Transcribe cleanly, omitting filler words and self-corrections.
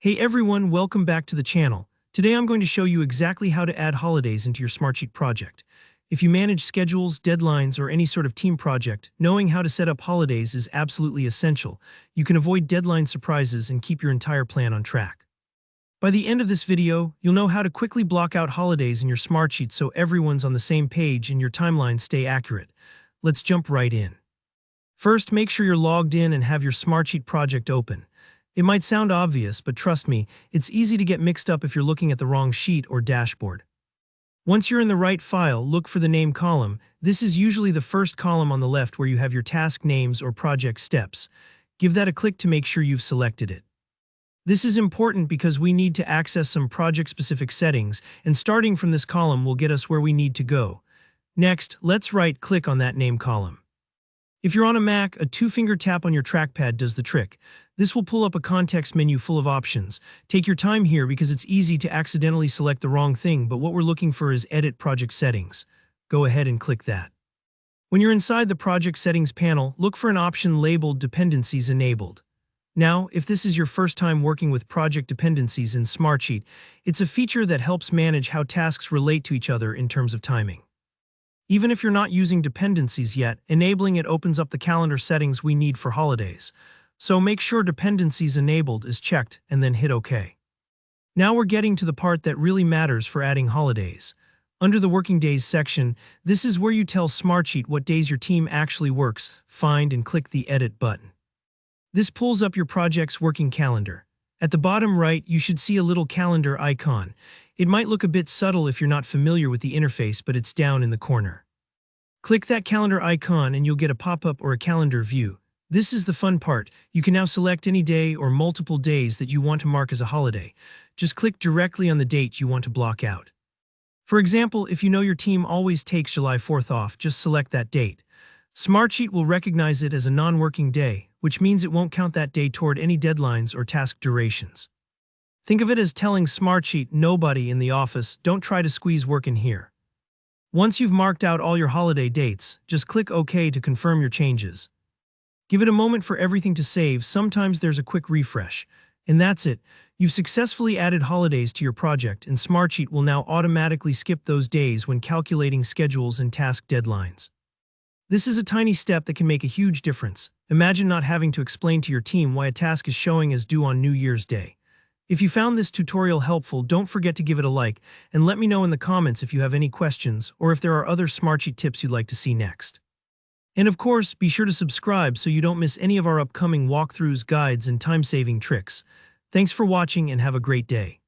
Hey everyone, welcome back to the channel. Today I'm going to show you exactly how to add holidays into your Smartsheet project. If you manage schedules, deadlines, or any sort of team project, knowing how to set up holidays is absolutely essential. You can avoid deadline surprises and keep your entire plan on track. By the end of this video, you'll know how to quickly block out holidays in your Smartsheet so everyone's on the same page and your timelines stay accurate. Let's jump right in. First, make sure you're logged in and have your Smartsheet project open. It might sound obvious, but trust me, it's easy to get mixed up if you're looking at the wrong sheet or dashboard. Once you're in the right file, look for the name column. This is usually the first column on the left where you have your task names or project steps. Give that a click to make sure you've selected it. This is important because we need to access some project-specific settings, and starting from this column will get us where we need to go. Next, let's right-click on that name column. If you're on a Mac, a two-finger tap on your trackpad does the trick. This will pull up a context menu full of options. Take your time here because it's easy to accidentally select the wrong thing, but what we're looking for is Edit Project Settings. Go ahead and click that. When you're inside the Project Settings panel, look for an option labeled Dependencies Enabled. Now, if this is your first time working with project dependencies in Smartsheet, it's a feature that helps manage how tasks relate to each other in terms of timing. Even if you're not using dependencies yet, enabling it opens up the calendar settings we need for holidays. So make sure Dependencies Enabled is checked and then hit OK. Now we're getting to the part that really matters for adding holidays. Under the Working Days section, this is where you tell Smartsheet what days your team actually works. Find and click the Edit button. This pulls up your project's working calendar. At the bottom right, you should see a little calendar icon. It might look a bit subtle if you're not familiar with the interface, but it's down in the corner. Click that calendar icon and you'll get a pop-up or a calendar view. This is the fun part. You can now select any day or multiple days that you want to mark as a holiday. Just click directly on the date you want to block out. For example, if you know your team always takes July 4th off, just select that date. Smartsheet will recognize it as a non-working day, which means it won't count that day toward any deadlines or task durations. Think of it as telling Smartsheet, nobody in the office, don't try to squeeze work in here. Once you've marked out all your holiday dates, just click OK to confirm your changes. Give it a moment for everything to save. Sometimes there's a quick refresh. And that's it. You've successfully added holidays to your project, and Smartsheet will now automatically skip those days when calculating schedules and task deadlines. This is a tiny step that can make a huge difference. Imagine not having to explain to your team why a task is showing as due on New Year's Day. If you found this tutorial helpful, don't forget to give it a like, and let me know in the comments if you have any questions or if there are other Smartsheet tips you'd like to see next. And of course, be sure to subscribe so you don't miss any of our upcoming walkthroughs, guides, and time-saving tricks. Thanks for watching and have a great day.